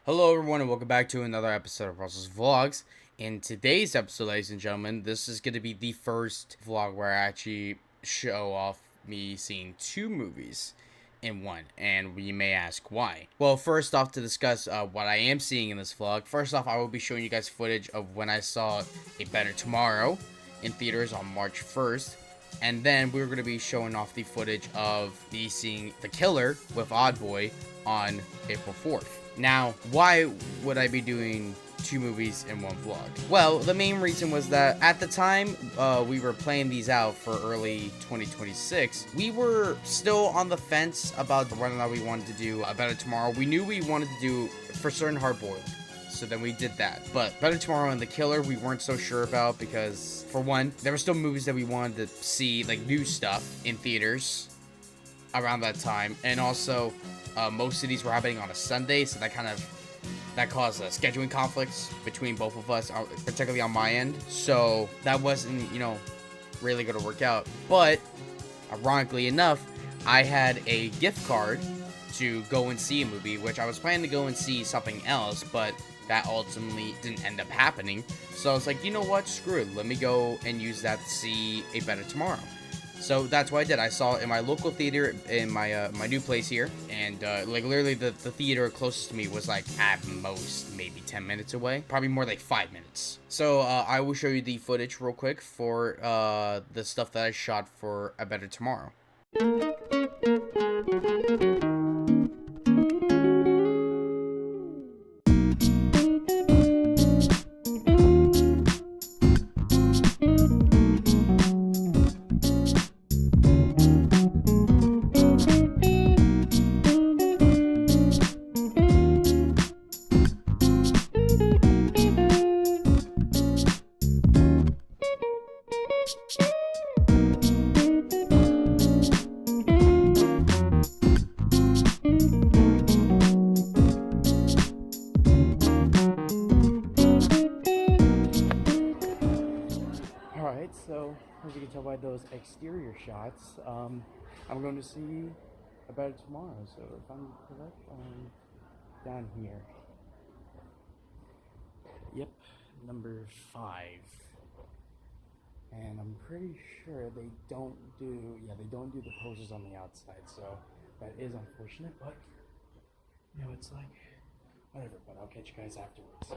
Hello everyone and welcome back to another episode of Russell's Vlogs. In today's episode, ladies and gentlemen, this is going to be the first vlog where I actually show off me seeing two movies in one, and we may ask why. Well, first off, to discuss what I am seeing in this vlog, first off, I will be showing you guys footage of when I saw A Better Tomorrow in theaters on March 1st. And then we're going to be showing off the footage of me seeing The Killer with OddBoi on April 4th. Now, why would I be doing two movies in one vlog? Well, the main reason was that at the time we were playing these out for early 2026, we were still on the fence about whether or not we wanted to do A Better Tomorrow. We knew we wanted to do, for certain, Hard Boiled. So then we did that. But Better Tomorrow and The Killer, we weren't so sure about because, for one, there were still movies that we wanted to see, like new stuff, in theaters around that time. And also, most of these were happening on a Sunday, so that caused scheduling conflicts between both of us, particularly on my end. So that wasn't, really going to work out. But, ironically enough, I had a gift card to go and see a movie, which I was planning to go and see something else, but that ultimately didn't end up happening. So I was like, you know what, screw it, let me go and use that to see A Better Tomorrow. So that's what I did. I saw it in my local theater in my my new place here, and like literally the theater closest to me was like at most maybe 10 minutes away, probably more like 5 minutes. So I will show you the footage real quick for the stuff that I shot for A Better Tomorrow. So, as you can tell by those exterior shots, I'm going to see A Better Tomorrow. So, if I'm correct, I'm down here. Yep, number 5. And I'm pretty sure they don't do the posters on the outside. So, that is unfortunate, but, it's like, whatever. But I'll catch you guys afterwards.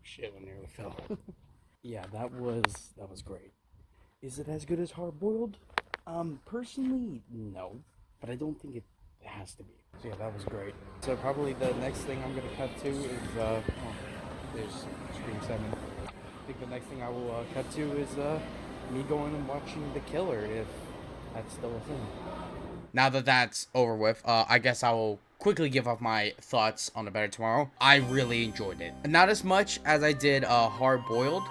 Shit, I nearly fell. Yeah, that was great. Is it as good as Hard Boiled? Personally, no, but I don't think it has to be. So yeah, that was great. So probably the next thing I'm gonna cut to is there's Scream 7. I think the next thing I will cut to is me going and watching The Killer, if that's still a thing. Now that that's over with, I guess I will quickly give off my thoughts on A Better Tomorrow. I really enjoyed it. Not as much as I did Hard Boiled,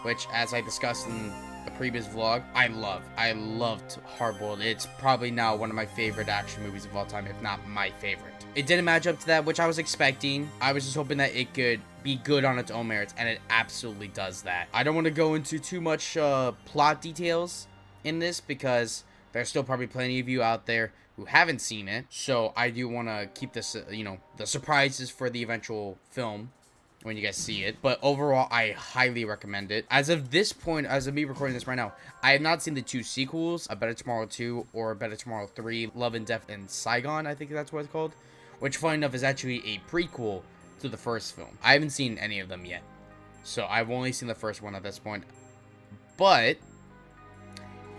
which, as I discussed in the previous vlog, I loved Hard Boiled. It's probably now one of my favorite action movies of all time, if not my favorite. It didn't match up to that, which I was expecting. I was just hoping that it could be good on its own merits, and it absolutely does that. I don't want to go into too much plot details in this, because there's still probably plenty of you out there who haven't seen it. So I do want to keep this, the surprises for the eventual film when you guys see it. But overall, I highly recommend it. As of this point, as of me recording this right now, I have not seen the two sequels, A Better Tomorrow 2 or A Better Tomorrow 3, Love and Death in Saigon, I think that's what it's called. Which, funny enough, is actually a prequel to the first film. I haven't seen any of them yet. So I've only seen the first one at this point. But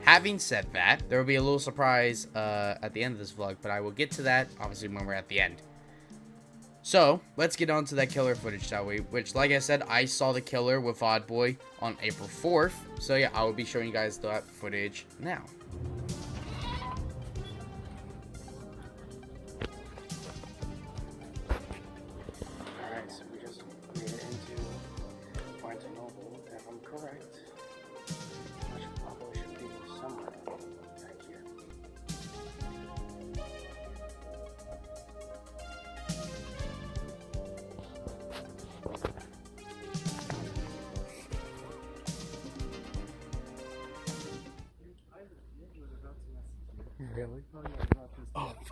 having said that, there will be a little surprise at the end of this vlog, but I will get to that, obviously, when we're at the end. So, let's get on to that killer footage, shall we? Which, like I said, I saw The Killer with OddBoi on April 4th. So yeah, I will be showing you guys that footage now. Really? Oh yeah, about this. Oh, I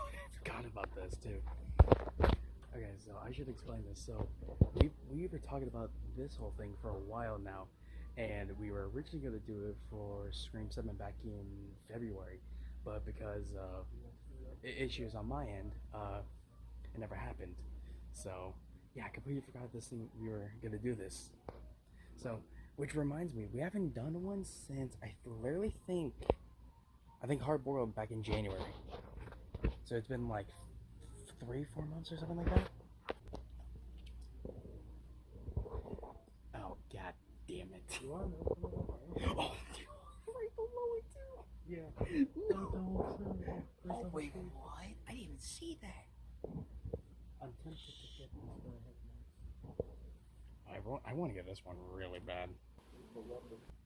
forgot about this too. Okay, so I should explain this. So we were talking about this whole thing for a while now, and we were originally going to do it for Scream 7 back in February, but because of issues on my end, it never happened. So yeah, I completely forgot this thing. We were going to do this. So, which reminds me, we haven't done one since I think Hard Boiled back in January. So it's been like 3-4 months or something like that. Oh god damn it! You want to open it up? Oh, right below it too. Yeah. Oh wait, what? I didn't even see that. I'm tempted to get this. I want to get this one really bad.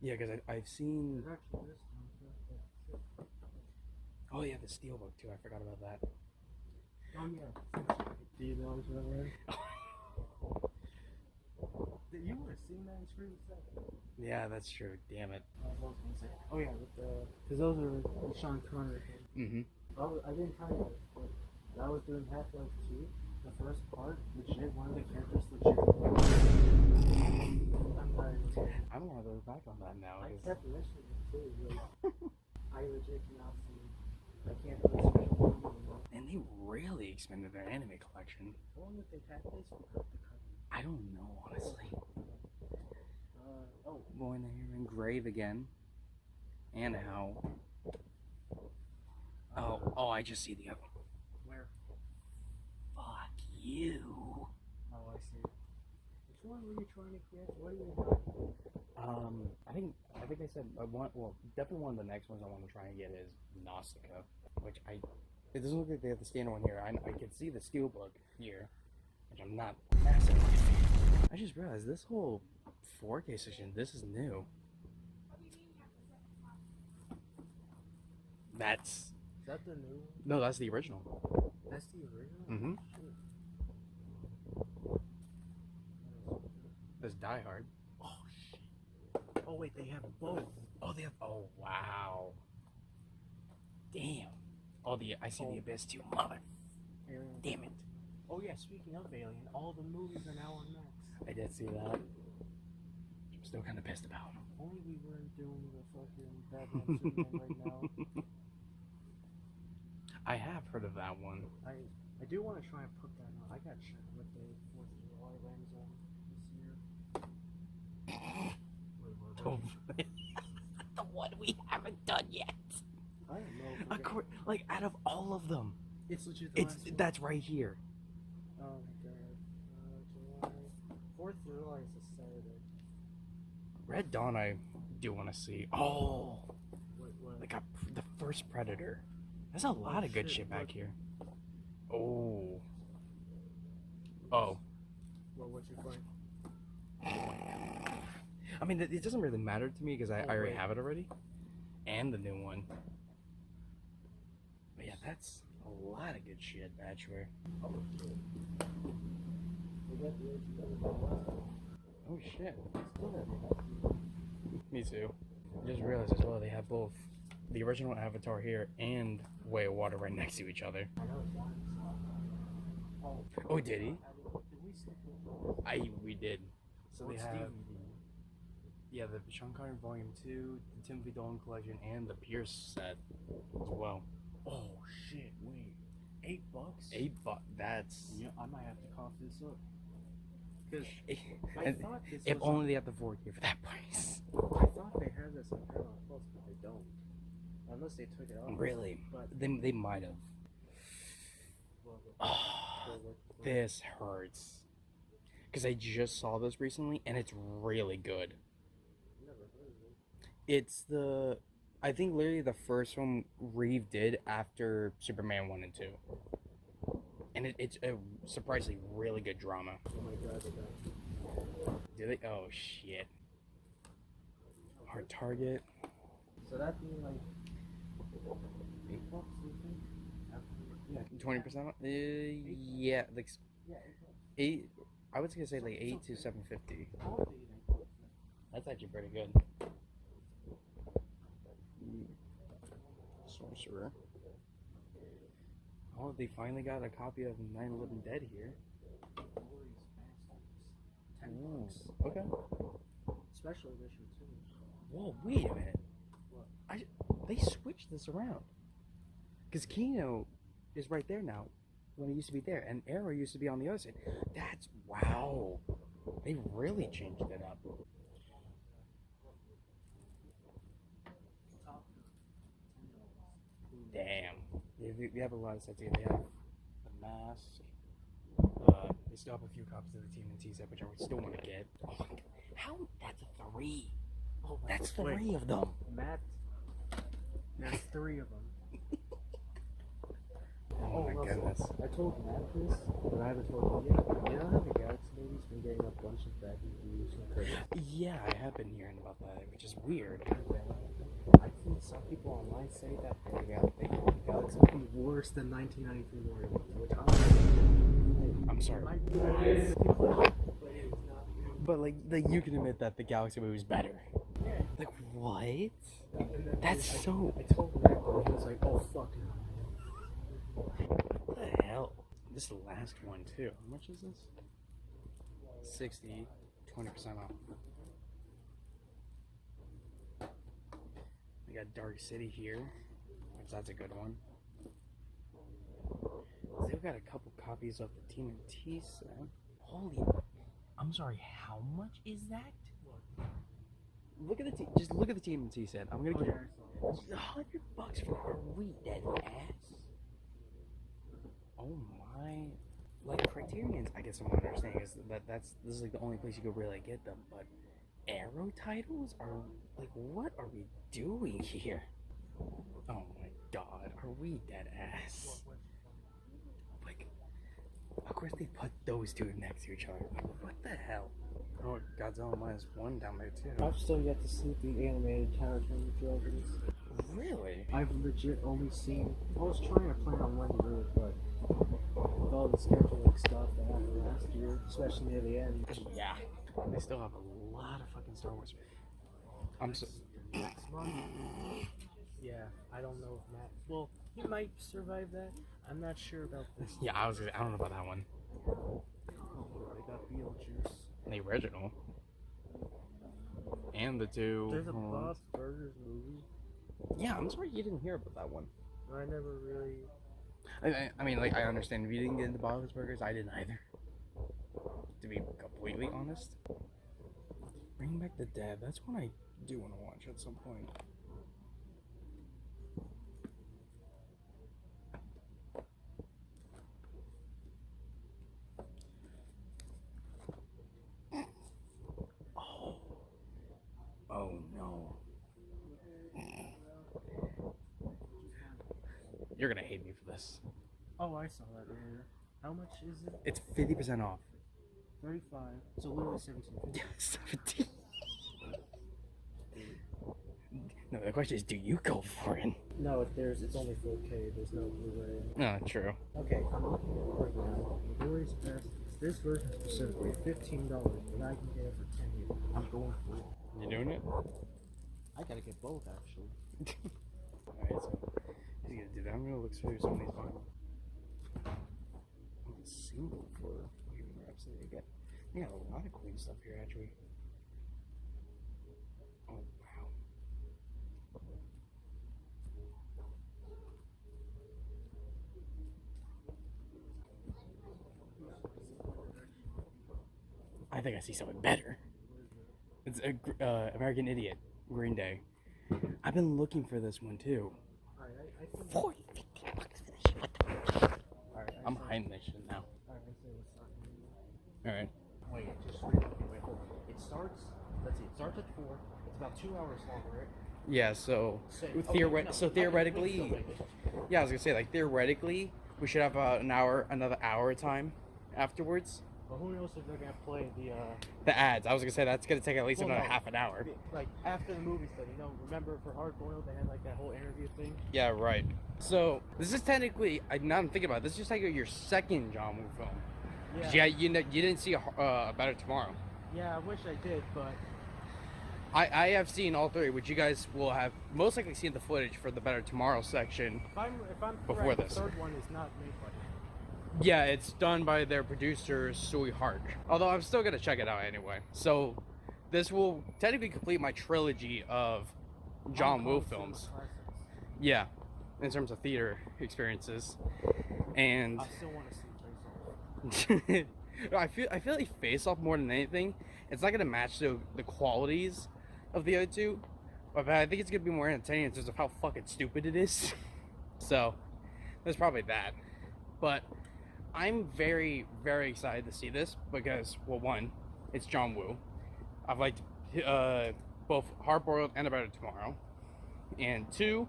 Yeah, because I've seen. There's actually this one. Oh yeah, the Steelbook too. I forgot about that. Oh yeah. Do you know what I'm You would have seen that in Scream 7. Yeah, that's true. Damn it. Oh yeah, with the because those are the Sean Connery. Mm-hmm. I didn't try it, but I was doing Half-Life 2, the first part. Legit, one of the characters legit. I don't want to go back on that now. I kept missing it too. Like, I legit cannot see. I can't do a special movie anymore. And they really expanded their anime collection. How long have they had this without the cover? I don't know, honestly. Oh, Born here in Grave again. And how? Oh, I just see the other. where? Fuck you. Oh, I see. Which one were you trying to get? What do you have? I think I said definitely one of the next ones I want to try and get is Nausicaa, which it doesn't look like they have the standard one here. I can see the Steelbook here, which I'm not massive. I just realized this whole 4K section, this is new. Is that the new one? No, that's the original. That's the original? Mm-hmm. That's Die Hard. Oh, shit. Oh, wait, they have both. Oh, they have. Oh, wow. Damn. I see the Abyss too. Mother. Alien. Damn it. Oh, yeah, speaking of Alien, all the movies are now on Max. I did see that. I'm still kind of pissed about them. Only we weren't doing the fucking Batman Superman right now. I have heard of that one. I do want to try and put that on. I got shot with the 4th of July Ramzan this year. Oh, the one we haven't done yet. I don't know. Like out of all of them, It's legit the last one. That's right here. Oh my god. July. 4th of July is a Saturday. Red Dawn, I do want to see. Oh, What? like the first Predator. There's a lot of good shit back here. Oh. What's your point? I mean, it doesn't really matter to me because I already have it already. And the new one. But yeah, that's a lot of good shit, actually. Oh shit. Me too. I just realized as well they have both the original Avatar here and Way of Water right next to each other. Oh, did he? We did. So they have the Sean Connery Volume 2, the Timothy Dalton Collection, and the Pierce set as well. Oh shit! Wait, $8? $8. That's. Yeah, I might have to cough this up. Because I And thought this if was only they had the 4K for that price. I thought they had this on Paramount Plus, but they don't. Unless they took it off. Really? But They might have. Oh, this hurts. Because I just saw this recently, and it's really good. Never heard of it. It's I think literally the first one Reeve did after Superman 1 and 2. And it's a surprisingly really good drama. Oh my god, Do they? Oh shit. Hard Target. So that'd be like $8, you think? 20%? Yeah, like Yeah, $8. 8. I was gonna say like 8 to 750. That's actually pretty good. Sorcerer. Oh, they finally got a copy of 9/11 Dead here. $10. Okay. Special edition too. Whoa, wait a minute. What? They switched this around. Because Kino is right there now when it used to be there. And Arrow used to be on the other side. That's, wow. They really changed it up. Damn. They have a lot of sets here. They have the Mask. They still have a few copies of the TMNT set, which I would still want to get. Oh my god. How? That's a 3. Oh, That's 3 of them. Matt. There's 3 of them. Oh my Russell, goodness. I told Matt this, but I haven't told you yet. You know how the Galaxy movie's been getting a bunch of bad reviews from critics? Yeah, I have been hearing about that, which is weird. I've seen some people online say that they think the Galaxy will be worse than 1993 Mario Wonder, which I'm sorry. might be nice, but it's not. But like you can admit that the Galaxy movie is better. Yeah. Like what? And then That's so. I told Matt, and he was like, "Oh fuck no." What the hell? This is the last one too. How much is this? 60, 20% off. We got Dark City here, which that's a good one. They've got a couple copies of the TMNT set. Holy, I'm sorry. How much is that? Look at the just look at the TMNT set. I'm gonna give $100 for a weed dead ass. Oh my! Like Criterion's, I guess I'm not understanding is this is like the only place you could really get them. But Arrow titles are like, what are we doing here? Oh my god, are we dead ass? Like, of course they put those two next to each other. Like, what the hell? Oh, Godzilla -1 down there too. I've still yet to see the animated Tower Training trilogies. Really? I've legit only seen. I was trying to plan on when to do it, but with all the scheduling stuff that happened last year, especially near the end. Yeah. They still have a lot of fucking Star Wars. I'm so. Next month. Yeah, I don't know if Matt. Well, he might survive that. I'm not sure about this. Yeah, I don't know about that one. Oh, they got Beetlejuice. The original. And the two. There's a Bob's Burgers movie. Yeah, I'm sorry you didn't hear about that one. I never really. I mean, like, I understand if you didn't get into Bob's Burgers, I didn't either. To be completely honest. Bring Back the Dead, that's one I do want to watch at some point. Oh no. You're gonna hate me for this. Oh, I saw that earlier. How much is it? It's 50% off. 35. So literally 17. 17. No, the question is, do you go for it? No, it's only 4K. There's no Blu-ray. No, true. Okay, I'm looking at it right now. Blu-ray's best. This version specifically, $15, but I can get it for 10 years. I'm going for it. You doing it? I gotta get both actually. Alright, so he's gonna do that. I'm gonna look through some of these vinyl. Single for Bohemian Rhapsody. They got a lot of Queen stuff here actually. Oh wow. I think I see something better. It's American Idiot, Green Day. I've been looking for this one too. Alright, I think. $450 for this shit. What the? Alright, I'm hiding this shit now. Alright, I say what's up. Alright. Wait, just wait, hold on. It starts. Let's see. It starts at 4. It's about 2 hours long, right? Yeah, so So, theoretically, yeah, I was gonna say, like, theoretically, we should have another hour of time afterwards. But who knows if they're gonna play The ads. I was gonna say that's gonna take at least Well, another no. half an hour. like after the movie stuff, you know, remember for Hard Boiled they had like that whole interview thing? Yeah, right. So this is technically, now I'm thinking about it, this is just like your second John Woo film. Yeah. Yeah, you didn't see a Better Tomorrow. Yeah, I wish I did, but I have seen all three, which you guys will have most likely seen the footage for the Better Tomorrow section. If I'm Before correct, this. the third one is not made by him. Yeah, it's done by their producer, Sui Hark. Although I'm still gonna check it out anyway. So this will technically complete my trilogy of John Woo films. Yeah, in terms of theater experiences. And I still want to see Face Off. I feel like Face Off more than anything, it's not gonna match the qualities of the other two. But I think it's gonna be more entertaining in terms of how fucking stupid it is. So there's probably that. But I'm very, very excited to see this because, well, one, it's John Woo. I've liked both Hard Boiled and A Better Tomorrow. And two,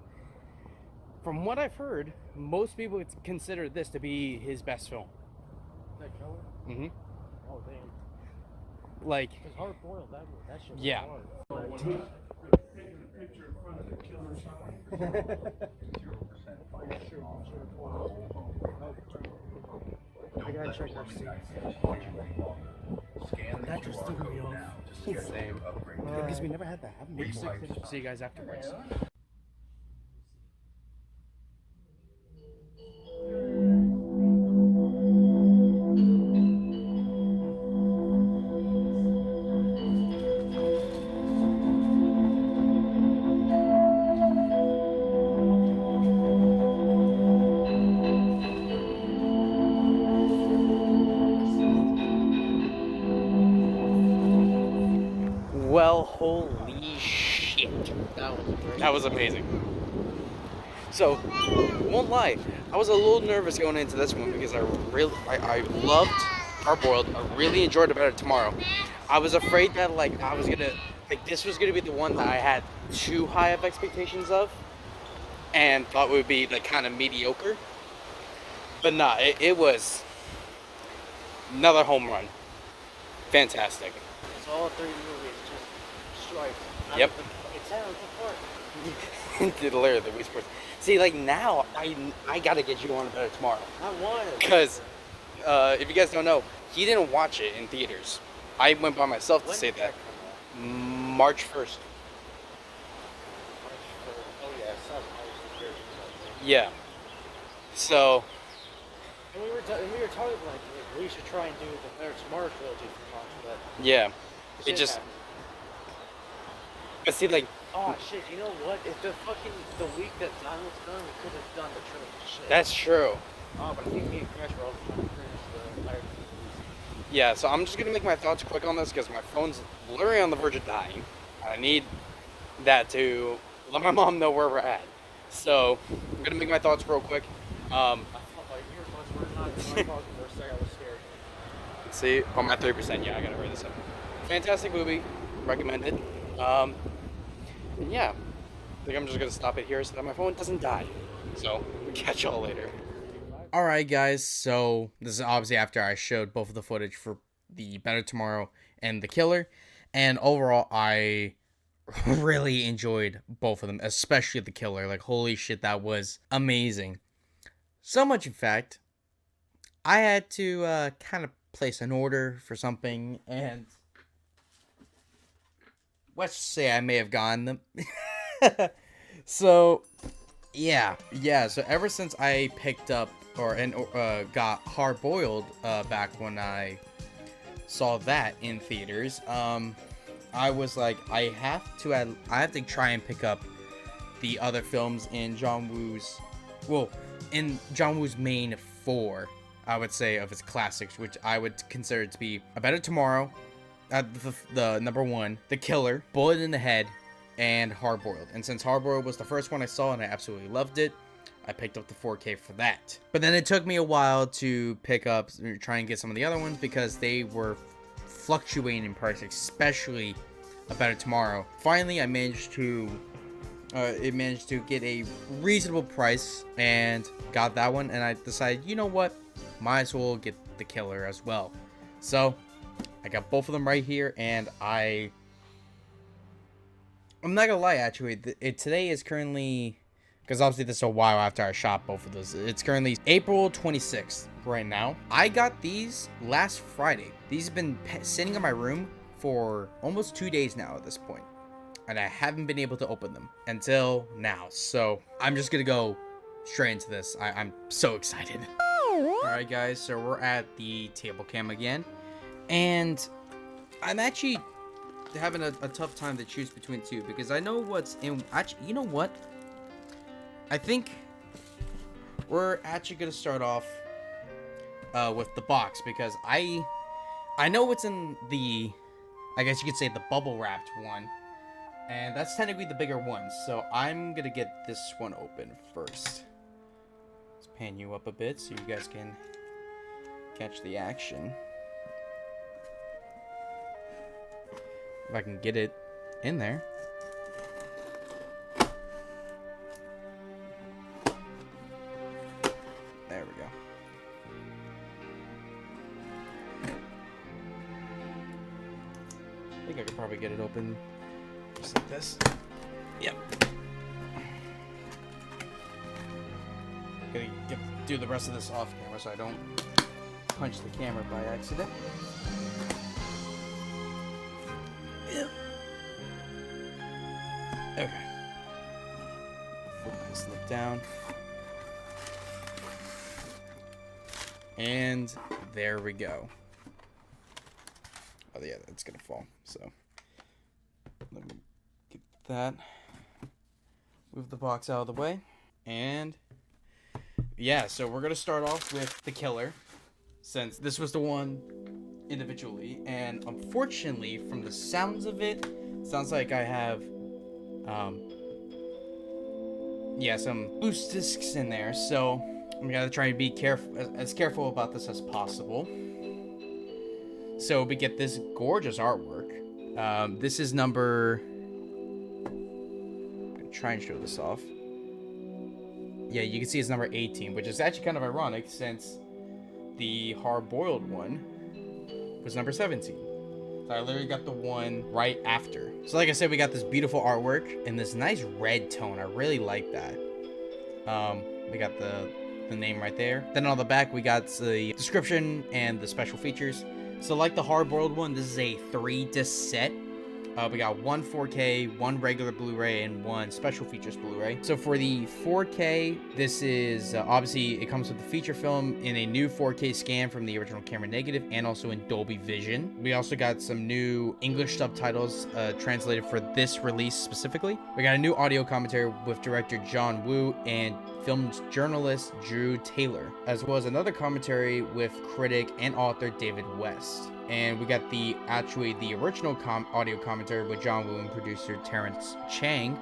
from what I've heard, most people would consider this to be his best film. That color? Mm-hmm. Oh, damn. Like, Because Hard Boiled, that shit was yeah. hard. I gotta check our seats. That just threw me off. Same. Because we never had that happen before. See you guys afterwards. Well, holy shit. That was great. That was amazing. So, won't lie, I was a little nervous going into this one because I loved Hard Boiled. I really enjoyed A Better Tomorrow. I was afraid that this was gonna be the one that I had too high of expectations of, and thought would be like kind of mediocre. But nah, it was another home run. Fantastic. It's all three movies, just stripes. Yep. It's out apart. Literally the Wii Sports. See, like now, I gotta get you on A Better Tomorrow. I wanted. Because, if you guys don't know, he didn't watch it in theaters. I went by myself to say that. March 1st. Oh yeah, it's not March. Yeah. So, And we were talking like we should try and do the Better Tomorrow trilogy for March, but yeah. shit It just, happened. but see, like, Oh shit! You know what? If the week that Don was done, we could have done the trilogy. Shit. that's true. Oh, but I think me and Crash were also trying to finish the entire. Yeah, so I'm just gonna make my thoughts quick on this because my phone's literally on the verge of dying. I need that to let my mom know where we're at. So, I'm gonna make my thoughts real quick. I thought like your thoughts were not talking for a second. I was scared. See, I'm at 30%. Yeah, I gotta hurry this up. Fantastic movie, recommended. And yeah, I think I'm just gonna stop it here so that my phone doesn't die. So, we'll catch y'all later. Alright, guys, so this is obviously after I showed both of the footage for the Better Tomorrow and The Killer. And overall, I really enjoyed both of them, especially The Killer. Like, holy shit, that was amazing. So much, in fact, I had to kind of place an order for something, and let's just say I may have gotten them. So, yeah. So ever since I picked up got Hard Boiled back when I saw that in theaters, I was like, I have to try and pick up the other films in John Woo's main four, I would say, of his classics, which I would consider to be A Better Tomorrow, the number one, The Killer, Bullet in the Head, and Hard Boiled. And since Hard Boiled was the first one I saw and I absolutely loved it, I picked up the 4K for that. But then it took me a while to pick up, try and get some of the other ones because they were fluctuating in price, especially A Better Tomorrow. Finally, I managed to get a reasonable price and got that one, and I decided, you know what, might as well get The Killer as well. So I got both of them right here, and I'm not gonna lie, actually, today is currently, because obviously this is a while after I shot both of those, it's currently April 26th right now. I got these last Friday. These have been sitting in my room for almost 2 days now at this point. and I haven't been able to open them until now. So I'm just gonna go straight into this. I'm so excited. Alright guys, so we're at the table cam again, and I'm actually having a tough time to choose between two because I know what's in. Actually, you know what? I think we're actually gonna start off with the box because I know what's in the, I guess you could say, the bubble wrapped one, and that's technically the bigger one. So I'm gonna get this one open first. Let's pan you up a bit so you guys can catch the action. If I can get it in there. There we go. I think I could probably get it open just like this. Yep. Gotta do the rest of this off camera so I don't punch the camera by accident. Yep. Okay. Flip this lip down. And there we go. Oh yeah, that's gonna fall. So let me get that. Move the box out of the way. And yeah, so we're gonna start off with the killer, since this was the one individually, and unfortunately, from the sounds of it, sounds like I have some boost discs in there, so I'm gonna try to be as careful about this as possible. So we get this gorgeous artwork. This is number, I'm gonna try and show this off. Yeah, you can see it's number 18, which is actually kind of ironic since the hard-boiled one was number 17. So I literally got the one right after. So like I said, we got this beautiful artwork in this nice red tone. I really like that. We got the name right there. Then on the back, we got the description and the special features. So like the hard-boiled one, this is a 3-disc set. We got one 4K, one regular Blu-ray, and one special features Blu-ray. So for the 4K, this is obviously it comes with the feature film in a new 4K scan from the original camera negative and also in Dolby Vision. We also got some new English subtitles translated for this release specifically. We got a new audio commentary with director John Woo and film journalist Drew Taylor, as well as another commentary with critic and author David West. And we got the original audio commentary with John Woo and producer Terrence Chang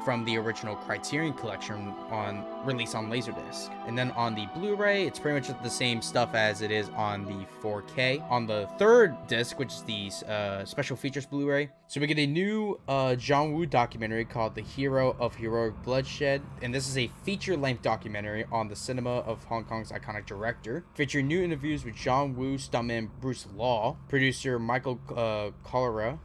from the original Criterion Collection released on Laserdisc. And then on the Blu-ray, it's pretty much the same stuff as it is on the 4K. On the third disc, which is the special features Blu-ray, so we get a new John Woo documentary called The Hero of Heroic Bloodshed. And this is a feature-length documentary on the cinema of Hong Kong's iconic director, featuring new interviews with John Woo stuntman Bruce Law, producer Michael Cholera,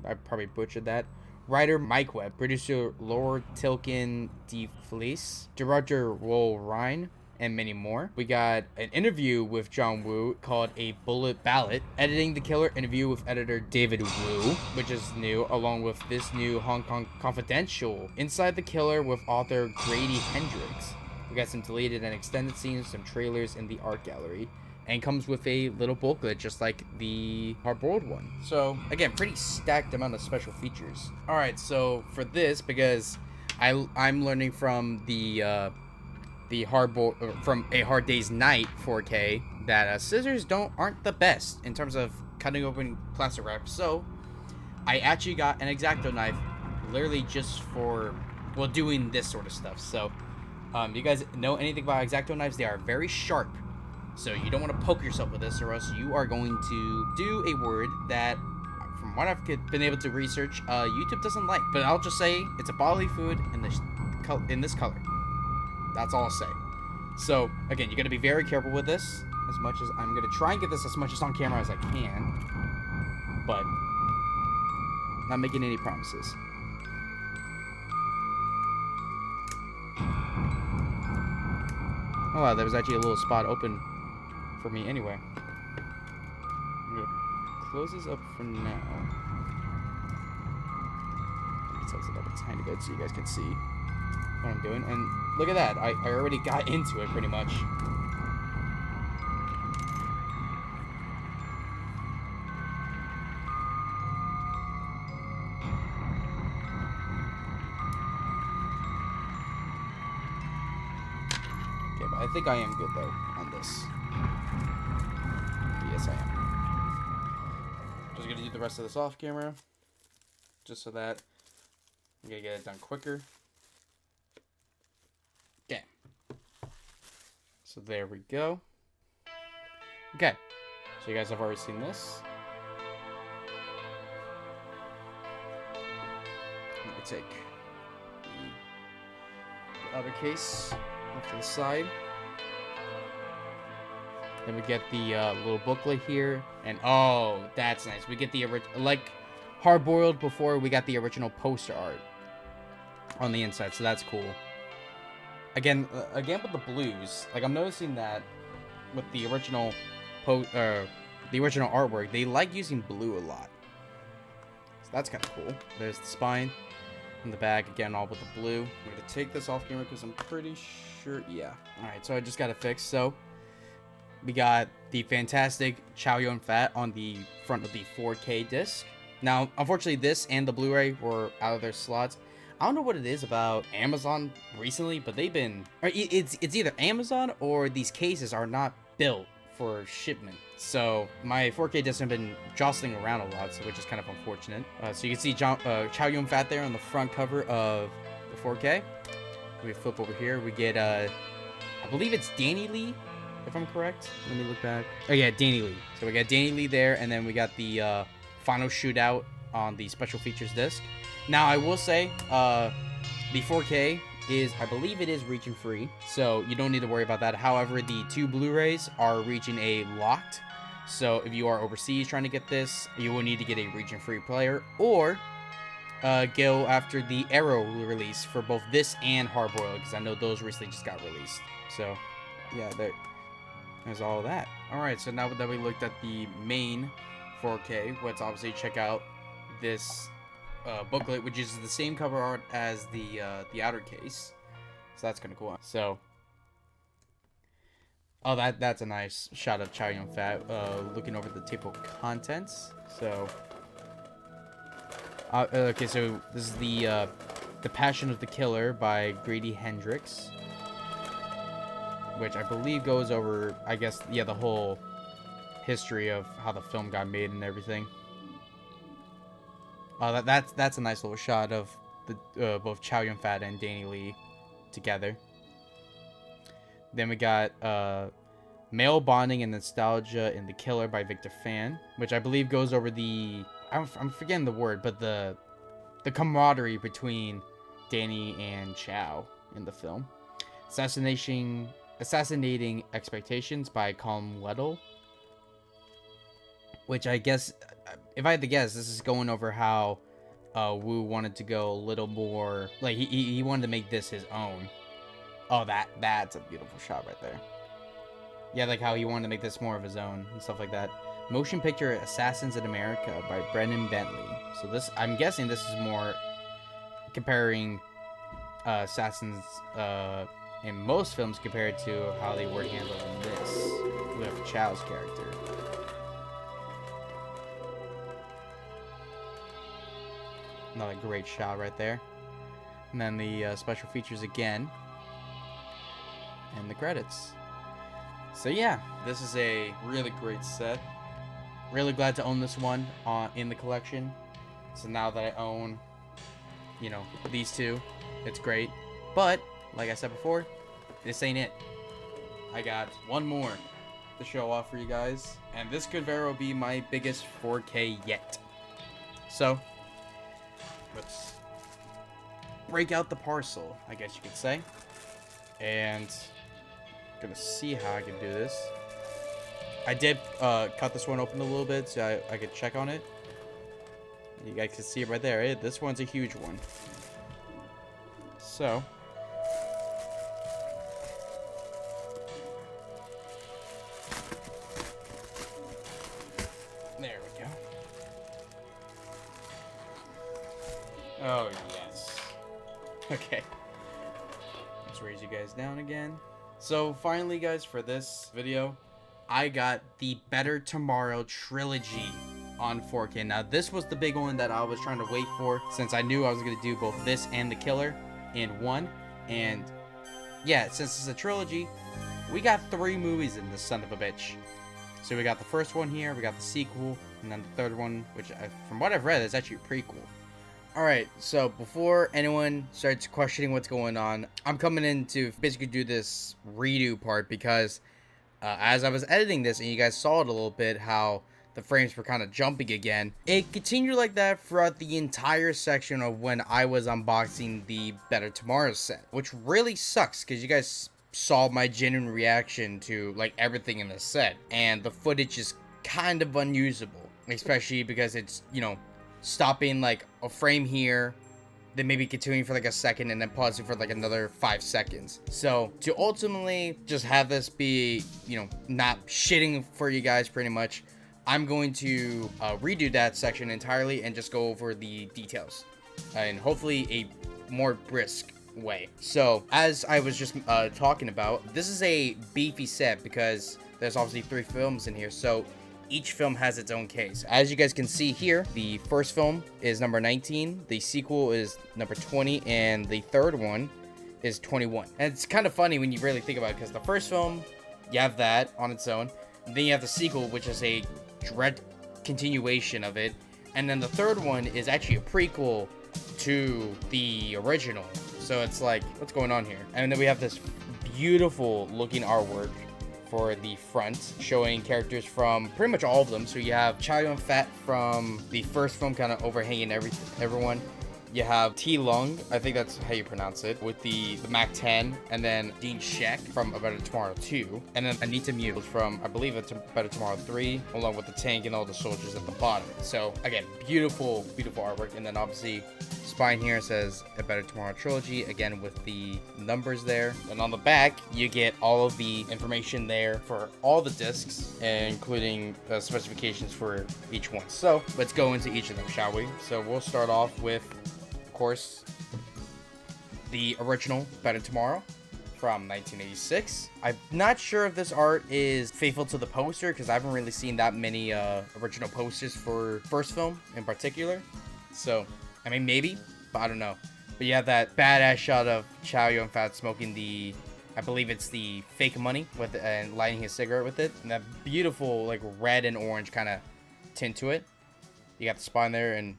I probably butchered that, writer Mike Webb, producer Laura Tilkin de Felice, director Roel Ryan, and many more. We got an interview with John Woo called A Bullet Ballot, editing the killer interview with editor David Wu, which is new, along with this new Hong Kong Confidential Inside the Killer with author Grady Hendrix. We got some deleted and extended scenes, some trailers in the art gallery, and comes with a little booklet just like the hard-boiled one. So again, pretty stacked amount of special features. All right, so for this, because I'm learning from the from A Hard Day's Night 4K that scissors aren't the best in terms of cutting open plastic wrap. So I actually got an X-Acto knife literally just for doing this sort of stuff. So you guys know anything about X-Acto knives? They are very sharp. So you don't want to poke yourself with this, or else you are going to do a word that, from what I've been able to research, YouTube doesn't like. But I'll just say it's a bodily fluid in this color. That's all I'll say. So again, you got to be very careful with this. As much as I'm gonna try and get this as much as on camera as I can, but not making any promises. Oh wow, there was actually a little spot open for me anyway. I'm gonna close this up for now. Get size it up a tiny bit so you guys can see what I'm doing. And look at that. I already got into it pretty much. Okay, but I think I am good though on this. Yes, I am. Just gonna do the rest of this off camera, just so that I'm gonna get it done quicker. Okay. So there we go. Okay. So you guys have already seen this. Let me take the other case off to the side. Then we get the little booklet here, and oh, that's nice. We get the like Hard Boiled before. We got the original poster art on the inside, so that's cool. Again with the blues, like I'm noticing that with the original artwork, they like using blue a lot. So that's kind of cool. There's the spine and the bag again, all with the blue. I'm gonna take this off camera because I'm pretty sure. Yeah. All right, so I just got it fixed. So we got the fantastic Chow Yun-Fat on the front of the 4K disc. Now, unfortunately, this and the Blu-ray were out of their slots. I don't know what it is about Amazon recently, but they've been... It's either Amazon or these cases are not built for shipment. So my 4K discs have been jostling around a lot, so which is kind of unfortunate. So you can see Chow Yun-Fat there on the front cover of the 4K. We flip over here. We get, I believe it's Danny Lee, if I'm correct. Let me look back. Oh yeah, Danny Lee. So we got Danny Lee there, and then we got the final shootout on the special features disc. Now I will say, the 4K is, I believe it is region free, so you don't need to worry about that. However, the 2 Blu-rays are region A locked. So if you are overseas trying to get this, you will need to get a region free player, or go after the Arrow release for both this and Hard Boiled, because I know those recently just got released. So yeah, there's all of that. Alright, so now that we looked at the main 4K, let's obviously check out this booklet, which is the same cover art as the outer case. So that's kind of cool. So, oh, that's a nice shot of Chow Yun-Fat looking over the table of contents. So, okay, so this is the Passion of the Killer by Grady Hendrix, which I believe goes over, I guess, yeah, the whole history of how the film got made and everything. That's a nice little shot of the both Chow Yun-Fat and Danny Lee together. Then we got Male Bonding and Nostalgia in The Killer by Victor Fan, which I believe goes over the, I'm forgetting the word, but the camaraderie between Danny and Chow in the film. Assassinating Expectations by Colm Weddle, which I guess, if I had to guess, this is going over how Wu wanted to go a little more, like he wanted to make this his own. Oh, that's a beautiful shot right there. Yeah, like how he wanted to make this more of his own and stuff like that. Motion picture Assassins in America by Brendan Bentley. So this, I'm guessing this is more comparing assassins in most films compared to how they were handled in this with Chow's character. Another great shot right there. And then the special features again. And the credits. So yeah, this is a really great set. Really glad to own this one in the collection. So now that I own, you know, these two, it's great. But, like I said before, this ain't it. I got one more to show off for you guys. And this could very well be my biggest 4K yet. So, let's break out the parcel, I guess you could say. And I'm gonna see how I can do this. I did cut this one open a little bit so I could check on it. You guys can see it right there. This one's a huge one. So, there we go. Oh yes. Okay. Let's raise you guys down again. So finally, guys, for this video, I got the Better Tomorrow trilogy on 4K. Now, this was the big one that I was trying to wait for, since I knew I was going to do both this and The Killer in one. And yeah, since it's a trilogy, we got 3 movies in this son of a bitch. So we got the first one here, we got the sequel, and then the third one, which from what I've read, is actually a prequel. Alright, so before anyone starts questioning what's going on, I'm coming in to basically do this redo part because as I was editing this, and you guys saw it a little bit, how the frames were kind of jumping again. It continued like that throughout the entire section of when I was unboxing the Better Tomorrow set, which really sucks because you guys saw my genuine reaction to like everything in the set, and the footage is kind of unusable, especially because it's, you know, stopping like a frame here, then maybe continuing for like a second and then pausing for like another 5 seconds. So to ultimately just have this be, you know, not shitting for you guys pretty much, I'm going to redo that section entirely and just go over the details and hopefully a more brisk way. So as I was just talking about, this is a beefy set because there's obviously 3 films in here, so each film has its own case. As you guys can see here, the first film is number 19, the sequel is number 20, and the third one is 21. And it's kind of funny when you really think about it, because the first film, you have that on its own, then you have the sequel, which is a direct continuation of it, and then the third one is actually a prequel to the original. So it's like, what's going on here? And then we have this beautiful looking artwork for the front, showing characters from pretty much all of them. So you have Chow Yun-fat from the first film, kind of overhanging everyone. You have T. Lung, I think that's how you pronounce it, with the MAC-10, and then Dean Shek from A Better Tomorrow 2, and then Anita Mewes from, I believe it's A Better Tomorrow 3, along with the tank and all the soldiers at the bottom. So again, beautiful, beautiful artwork. And then obviously spine here says A Better Tomorrow trilogy, again with the numbers there. And on the back, you get all of the information there for all the discs, including specifications for each one. So let's go into each of them, shall we? So we'll start off with, of course, the original Better Tomorrow from 1986. I'm not sure if this art is faithful to the poster because I haven't really seen that many original posters for first film in particular. So, I mean, maybe, but I don't know. But you have that badass shot of Chow Yun-fat smoking the, I believe it's the fake money with and lighting his cigarette with it, and that beautiful like red and orange kind of tint to it. You got the spine there and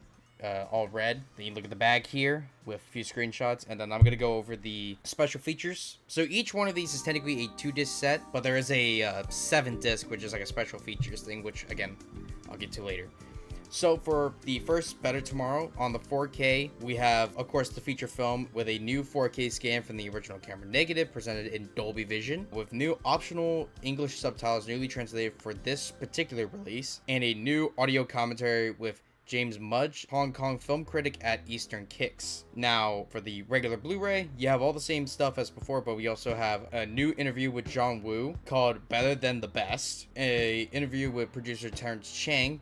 all red. Then you look at the bag here with a few screenshots, and then I'm gonna go over the special features. So each one of these is technically a 2-disc set, but there is a 7-disc, which is like a special features thing, which again I'll get to later. So for the first Better Tomorrow on the 4K, we have, of course, the feature film with a new 4K scan from the original camera negative presented in Dolby Vision, with new optional English subtitles newly translated for this particular release, and a new audio commentary with James Mudge, Hong Kong film critic at Eastern Kicks. Now, for the regular Blu-ray, you have all the same stuff as before, but we also have a new interview with John Woo called Better Than the Best, a interview with producer Terrence Chang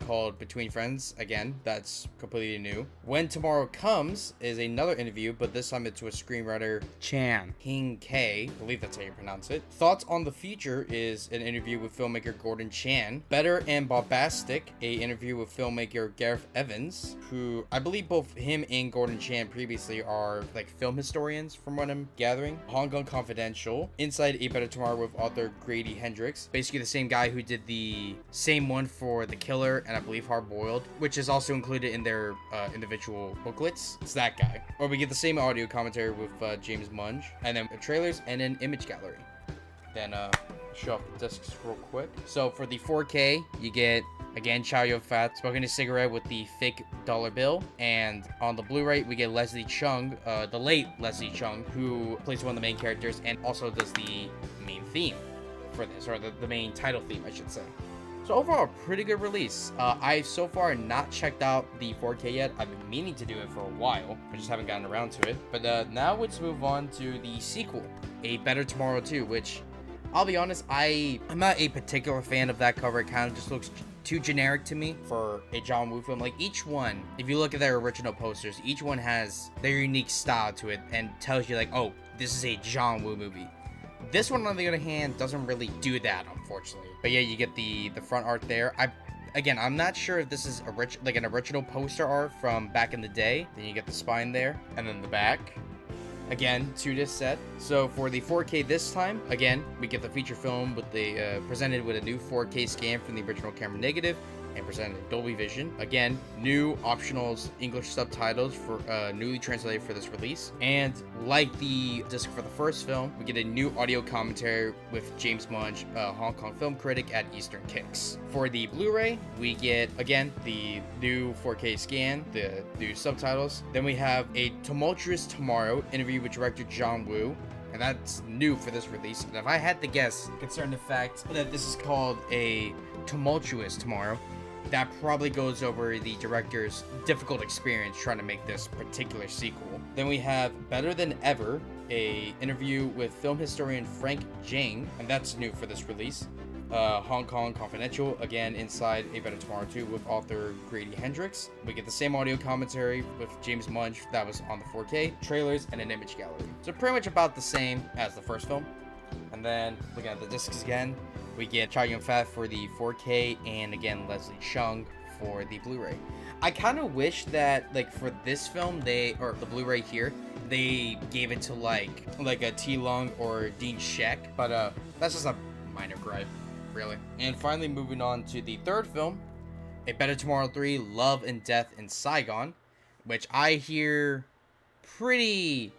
called Between Friends. Again, that's completely new. When Tomorrow Comes is another interview, but this time it's with screenwriter Chan. King K. I believe that's how you pronounce it. Thoughts on the Future is an interview with filmmaker Gordon Chan. Better and Bombastic, a interview with filmmaker Gareth Evans, who I believe both him and Gordon Chan previously are like film historians from what I'm gathering. Hong Kong Confidential, Inside A Better Tomorrow with author Grady Hendrix, basically the same guy who did the same one for The Killer and I believe Hard Boiled, which is also included in their individual booklets. It's that guy. Or we get the same audio commentary with James Mudge, and then trailers and an image gallery. Then show off the discs real quick. So for the 4K, you get again Chow Yun-fat smoking a cigarette with the fake dollar bill, and on the Blu-ray we get Leslie Chung, the late Leslie Chung, who plays one of the main characters and also does the main theme for this, or the main title theme, I should say. So overall, a pretty good release. I've so far not checked out the 4K yet. I've been meaning to do it for a while. I just haven't gotten around to it. But now let's move on to the sequel, A Better Tomorrow 2, which I'll be honest, I'm not a particular fan of that cover. It kind of just looks too generic to me for a John Woo film. Like, each one, if you look at their original posters, each one has their unique style to it and tells you like, oh, this is a John Woo movie. This one, on the other hand, doesn't really do that, unfortunately. But yeah, you get the front art there. Again, I'm not sure if this is an original poster art from back in the day. Then you get the spine there, and then the back. Again, 2-disc set. So for the 4K this time, again, we get the feature film with the presented with a new 4K scan from the original camera negative and presented in Dolby Vision. Again, new optional English subtitles for newly translated for this release. And like the disc for the first film, we get a new audio commentary with James Munch, Hong Kong film critic at Eastern Kicks. For the Blu-ray, we get, again, the new 4K scan, the new subtitles. Then we have A Tumultuous Tomorrow interview with director John Woo. And that's new for this release. And if I had to guess, concerning the fact that this is called A Tumultuous Tomorrow, that probably goes over the director's difficult experience trying to make this particular sequel. Then we have Better Than Ever, a interview with film historian Frank Jang, and that's new for this release. Hong Kong Confidential, again inside A Better Tomorrow 2 with author Grady Hendrix. We get the same audio commentary with James Munch that was on the 4K, trailers, and an image gallery. So pretty much about the same as the first film. And then looking at the discs again, we get Chow Yun-fat for the 4K, and again Leslie Chung for the Blu-ray. I kind of wish that, like, for this film, or the Blu-ray here, they gave it to like a T. Lung or Dean Sheck, but that's just a minor gripe, really. And finally, moving on to the third film, A Better Tomorrow 3: Love and Death in Saigon, which I hear pretty.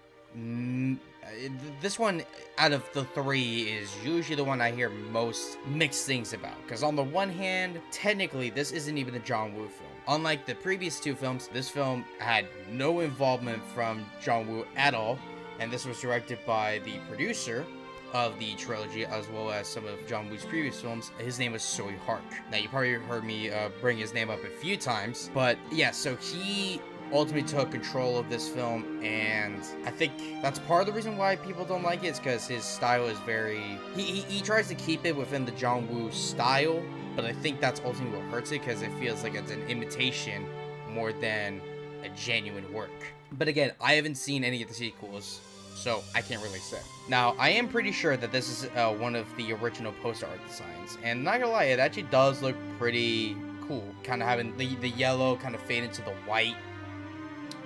This one out of the three is usually the one I hear most mixed things about, because on the one hand, technically this isn't even a John Woo film. Unlike the previous two films, this film had no involvement from John Woo at all, and this was directed by the producer of the trilogy as well as some of John Woo's previous films. His name was Soi Hark. Now, you probably heard me bring his name up a few times, but yeah, so he ultimately took control of this film, and I think that's part of the reason why people don't like it, is because his style is very, he tries to keep it within the John Woo style, but I think that's ultimately what hurts it, because it feels like it's an imitation more than a genuine work. But again, I haven't seen any of the sequels, so I can't really say. Now, I am pretty sure that this is one of the original poster art designs, and not gonna lie, it actually does look pretty cool, kind of having the yellow kind of fade into the white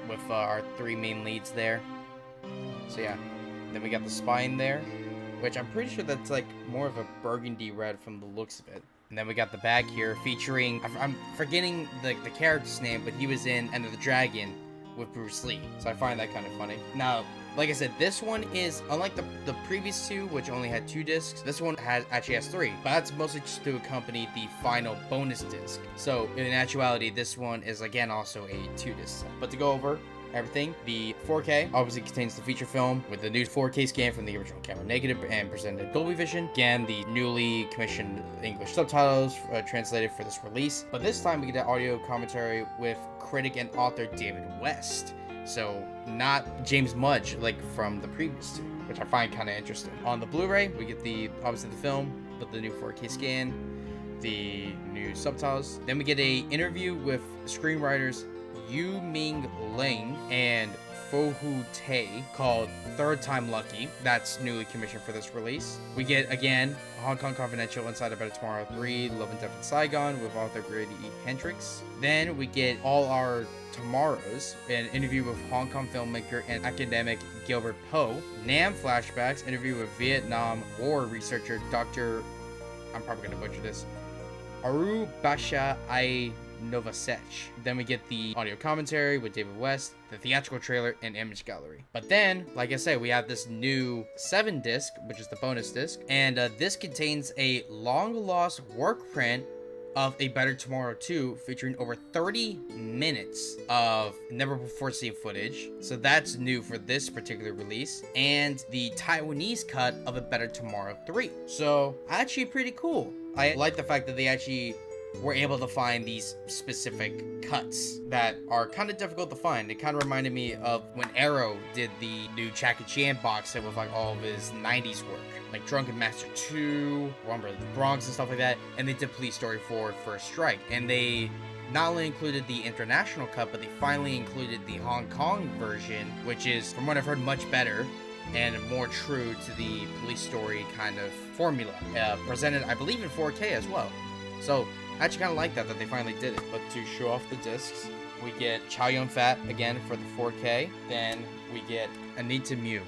with our three main leads there. So yeah, then we got the spine there, which I'm pretty sure that's like more of a burgundy red from the looks of it. And then we got the bag here featuring, I'm forgetting the character's name, but he was in Enter the Dragon with Bruce Lee, so I find that kind of funny. Now, like I said, this one is, unlike the previous two, which only had 2 discs, this one actually has 3, but that's mostly just to accompany the final bonus disc. So in actuality, this one is again also a 2-disc set. But to go over everything, the 4K obviously contains the feature film with the new 4K scan from the original camera negative and presented in Dolby Vision. Again, the newly commissioned English subtitles translated for this release. But this time we get an audio commentary with critic and author David West. So not James Mudge like from the previous two, which I find kind of interesting. On the Blu-ray, we get obviously the film with the new 4K scan, the new subtitles. Then we get a interview with screenwriters Yu Ming Ling and Fo Hu Tae called Third Time Lucky. That's newly commissioned for this release. We get, again, Hong Kong Confidential Inside A Better Tomorrow 3, Love and Death in Saigon with author Grady Hendrix. Then we get All Our Tomorrows, an interview with Hong Kong filmmaker and academic Gilbert Poe. Nam Flashbacks, interview with Vietnam War researcher Dr. I'm probably going to butcher this, Aru Basha I Novasech. Then we get the audio commentary with David West, the theatrical trailer, and image gallery. But then, like I said, we have this new 7-disc, which is the bonus disc, and this contains a long-lost work print of A Better Tomorrow 2, featuring over 30 minutes of never-before-seen footage. So that's new for this particular release. And the Taiwanese cut of A Better Tomorrow 3. So, actually pretty cool. I like the fact that they actually we're able to find these specific cuts that are kind of difficult to find. It kind of reminded me of when Arrow did the new Jackie Chan box set with like all of his 90s work, like Drunken Master 2, Rumble of the Bronx and stuff like that, and they did Police Story 4 First Strike, and they not only included the international cut, but they finally included the Hong Kong version, which is, from what I've heard, much better and more true to the Police Story kind of formula, presented, I believe, in 4K as well. So I actually kind of like that they finally did it. But to show off the discs, we get Chow Yun-fat again for the 4K. Then we get Anita Mew.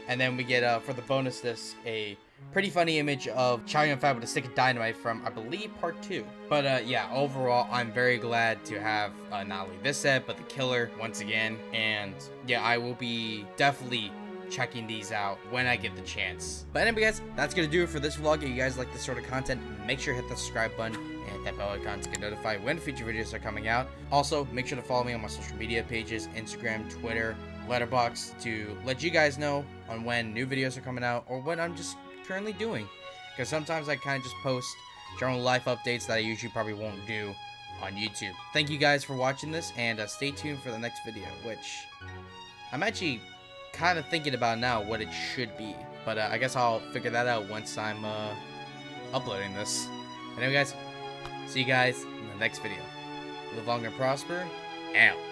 And then we get, for the bonus disc, a pretty funny image of Chow Yun-fat with a stick of dynamite from, I believe, part 2. But yeah, overall, I'm very glad to have not only this set, but the Killer once again. And yeah, I will be definitely checking these out when I get the chance. But anyway, guys, that's gonna do it for this vlog. If you guys like this sort of content, make sure to hit the subscribe button and hit that bell icon to get notified when future videos are coming out. Also, make sure to follow me on my social media pages, Instagram, Twitter, Letterboxd, to let you guys know on when new videos are coming out or what I'm just currently doing. Because sometimes I kind of just post general life updates that I usually probably won't do on YouTube. Thank you guys for watching this, and stay tuned for the next video, which I'm actually kind of thinking about now what it should be, but I guess I'll figure that out once I'm uploading this. Anyway, guys, see you guys in the next video. Live long and prosper. Out.